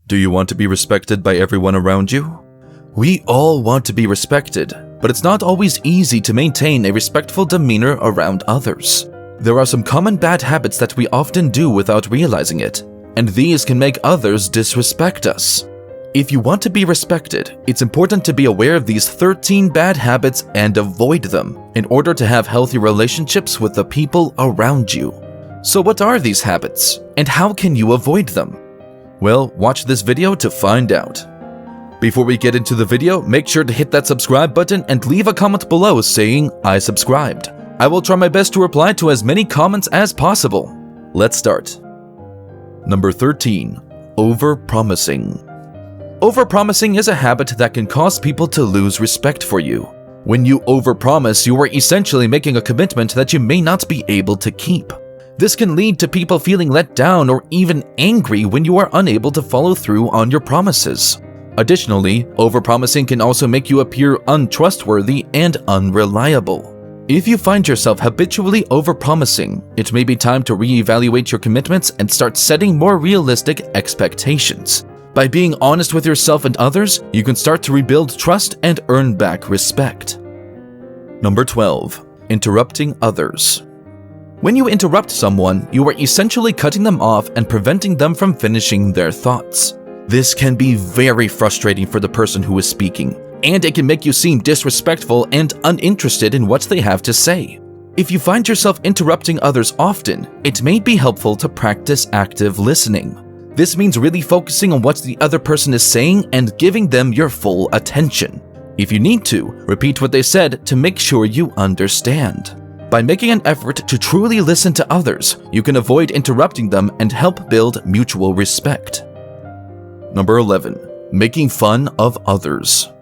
Do you want to be respected by everyone around you? We all want to be respected, but it's not always easy to maintain a respectful demeanor around others. There are some common bad habits that we often do without realizing it, and these can make others disrespect us. If you want to be respected, it's important to be aware of these 13 bad habits and avoid them in order to have healthy relationships with the people around you. So what are these habits, and how can you avoid them? Well, watch this video to find out. Before we get into the video, make sure to hit that subscribe button and leave a comment below saying I subscribed. I will try my best to reply to as many comments as possible. Let's start. Number 13. Overpromising. Overpromising is a habit that can cause people to lose respect for you. When you overpromise, you are essentially making a commitment that you may not be able to keep. This can lead to people feeling let down or even angry when you are unable to follow through on your promises. Additionally, overpromising can also make you appear untrustworthy and unreliable. If you find yourself habitually overpromising, it may be time to reevaluate your commitments and start setting more realistic expectations. By being honest with yourself and others, you can start to rebuild trust and earn back respect. Number 12. Interrupting others. When you interrupt someone, you are essentially cutting them off and preventing them from finishing their thoughts. This can be very frustrating for the person who is speaking, and it can make you seem disrespectful and uninterested in what they have to say. If you find yourself interrupting others often, it may be helpful to practice active listening. This means really focusing on what the other person is saying and giving them your full attention. If you need to, repeat what they said to make sure you understand. By making an effort to truly listen to others, you can avoid interrupting them and help build mutual respect. Number 11. Making fun of others.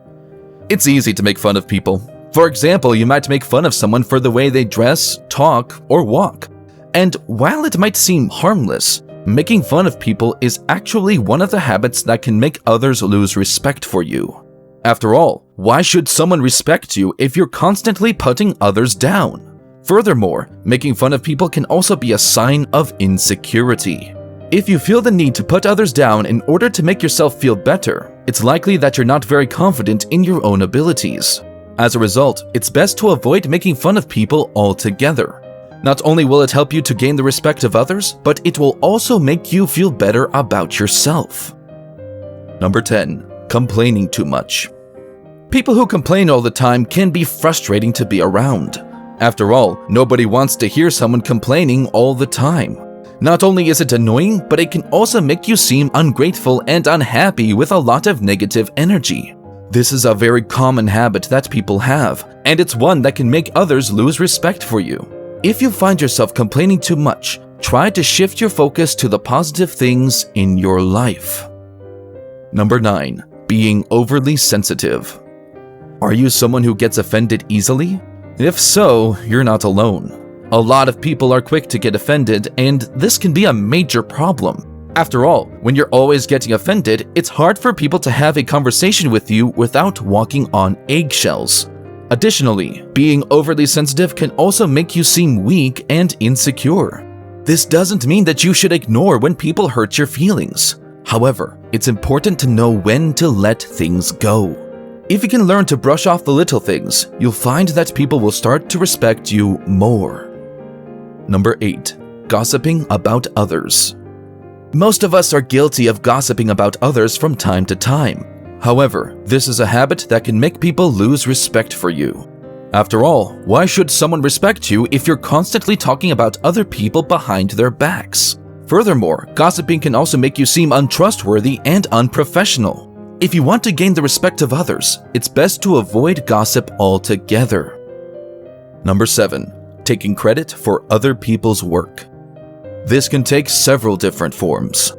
It's easy to make fun of people. For example, you might make fun of someone for the way they dress, talk, or walk. And while it might seem harmless, making fun of people is actually one of the habits that can make others lose respect for you. After all, why should someone respect you if you're constantly putting others down? Furthermore, making fun of people can also be a sign of insecurity. If you feel the need to put others down in order to make yourself feel better, it's likely that you're not very confident in your own abilities. As a result, it's best to avoid making fun of people altogether. Not only will it help you to gain the respect of others, but it will also make you feel better about yourself. Number 10. Complaining too much. People who complain all the time can be frustrating to be around. After all, nobody wants to hear someone complaining all the time. Not only is it annoying, but it can also make you seem ungrateful and unhappy with a lot of negative energy. This is a very common habit that people have, and it's one that can make others lose respect for you. If you find yourself complaining too much, try to shift your focus to the positive things in your life. Number 9. Being overly sensitive. Are you someone who gets offended easily? If so, you're not alone. A lot of people are quick to get offended, and this can be a major problem. After all, when you're always getting offended, it's hard for people to have a conversation with you without walking on eggshells. Additionally, being overly sensitive can also make you seem weak and insecure. This doesn't mean that you should ignore when people hurt your feelings. However, it's important to know when to let things go. If you can learn to brush off the little things, you'll find that people will start to respect you more. Number 8. Gossiping about others. Most of us are guilty of gossiping about others from time to time. However, this is a habit that can make people lose respect for you. After all, why should someone respect you if you're constantly talking about other people behind their backs? Furthermore, gossiping can also make you seem untrustworthy and unprofessional. If you want to gain the respect of others, it's best to avoid gossip altogether. Number 7. Taking credit for other people's work. This can take several different forms.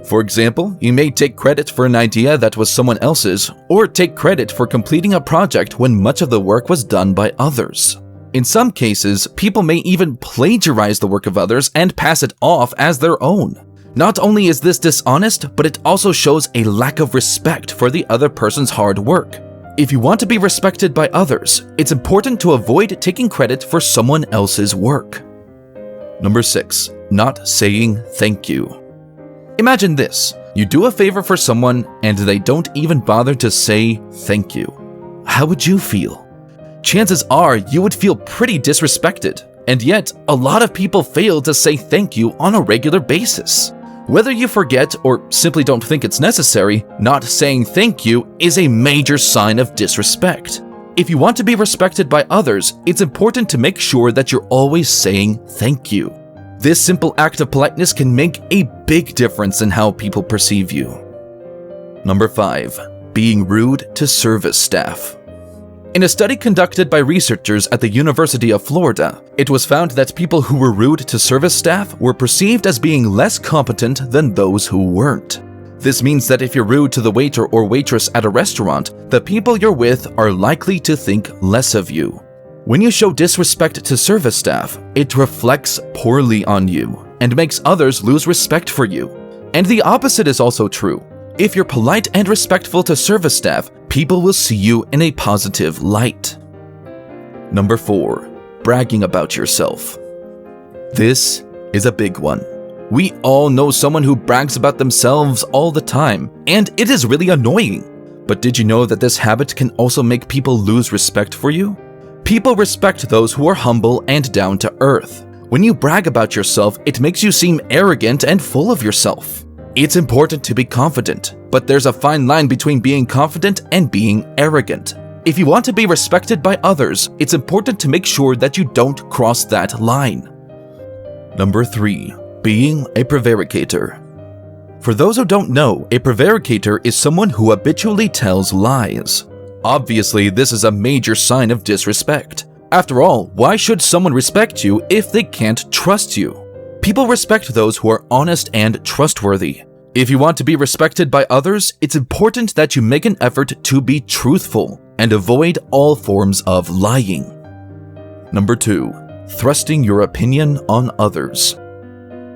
For example, you may take credit for an idea that was someone else's, or take credit for completing a project when much of the work was done by others. In some cases, people may even plagiarize the work of others and pass it off as their own. Not only is this dishonest, but it also shows a lack of respect for the other person's hard work. If you want to be respected by others, it's important to avoid taking credit for someone else's work. Number 6. Not saying thank you. Imagine this. You do a favor for someone and they don't even bother to say thank you. How would you feel? Chances are you would feel pretty disrespected, and yet a lot of people fail to say thank you on a regular basis. Whether you forget or simply don't think it's necessary, not saying thank you is a major sign of disrespect. If you want to be respected by others, it's important to make sure that you're always saying thank you. This simple act of politeness can make a big difference in how people perceive you. Number 5. Being rude to service staff. In a study conducted by researchers at the University of Florida, it was found that people who were rude to service staff were perceived as being less competent than those who weren't. This means that if you're rude to the waiter or waitress at a restaurant, the people you're with are likely to think less of you. When you show disrespect to service staff, it reflects poorly on you and makes others lose respect for you. And the opposite is also true. If you're polite and respectful to service staff, people will see you in a positive light. Number 4. Bragging about yourself. This is a big one. We all know someone who brags about themselves all the time, and it is really annoying. But did you know that this habit can also make people lose respect for you? People respect those who are humble and down to earth. When you brag about yourself, it makes you seem arrogant and full of yourself. It's important to be confident, but there's a fine line between being confident and being arrogant. If you want to be respected by others, it's important to make sure that you don't cross that line. Number 3. Being a prevaricator. For those who don't know, a prevaricator is someone who habitually tells lies. Obviously, this is a major sign of disrespect. After all, why should someone respect you if they can't trust you? People respect those who are honest and trustworthy. If you want to be respected by others, it's important that you make an effort to be truthful and avoid all forms of lying. Number 2. Thrusting your opinion on others.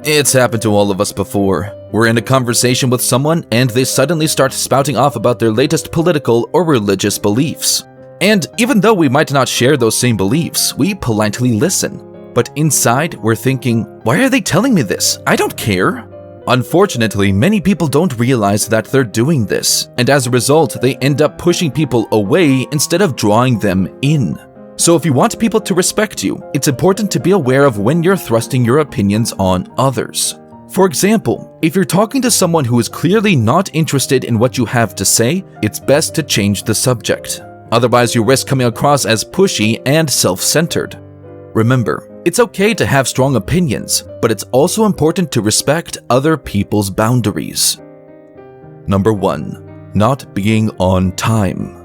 It's happened to all of us before. We're in a conversation with someone and they suddenly start spouting off about their latest political or religious beliefs. And even though we might not share those same beliefs, we politely listen. But inside, we're thinking, why are they telling me this? I don't care. Unfortunately, many people don't realize that they're doing this, and as a result, they end up pushing people away instead of drawing them in. So if you want people to respect you, it's important to be aware of when you're thrusting your opinions on others. For example, if you're talking to someone who is clearly not interested in what you have to say, it's best to change the subject. Otherwise, you risk coming across as pushy and self-centered. Remember, it's okay to have strong opinions, but it's also important to respect other people's boundaries. Number 1. Not being on time.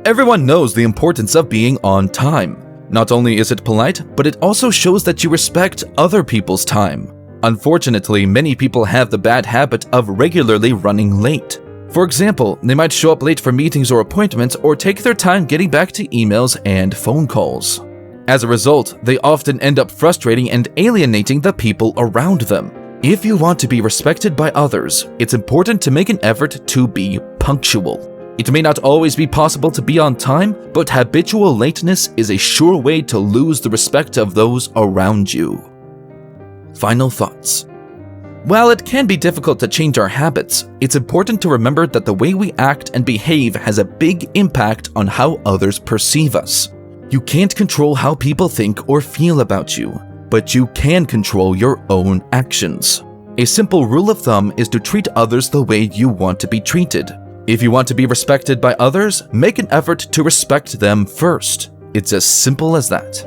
Everyone knows the importance of being on time. Not only is it polite, but it also shows that you respect other people's time. Unfortunately, many people have the bad habit of regularly running late. For example, they might show up late for meetings or appointments or take their time getting back to emails and phone calls. As a result, they often end up frustrating and alienating the people around them. If you want to be respected by others, it's important to make an effort to be punctual. It may not always be possible to be on time, but habitual lateness is a sure way to lose the respect of those around you. Final thoughts. While it can be difficult to change our habits, it's important to remember that the way we act and behave has a big impact on how others perceive us. You can't control how people think or feel about you, but you can control your own actions. A simple rule of thumb is to treat others the way you want to be treated. If you want to be respected by others, make an effort to respect them first. It's as simple as that.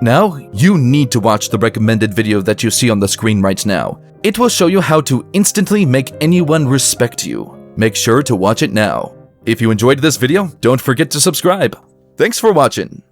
Now, you need to watch the recommended video that you see on the screen right now. It will show you how to instantly make anyone respect you. Make sure to watch it now. If you enjoyed this video, don't forget to subscribe. Thanks for watching.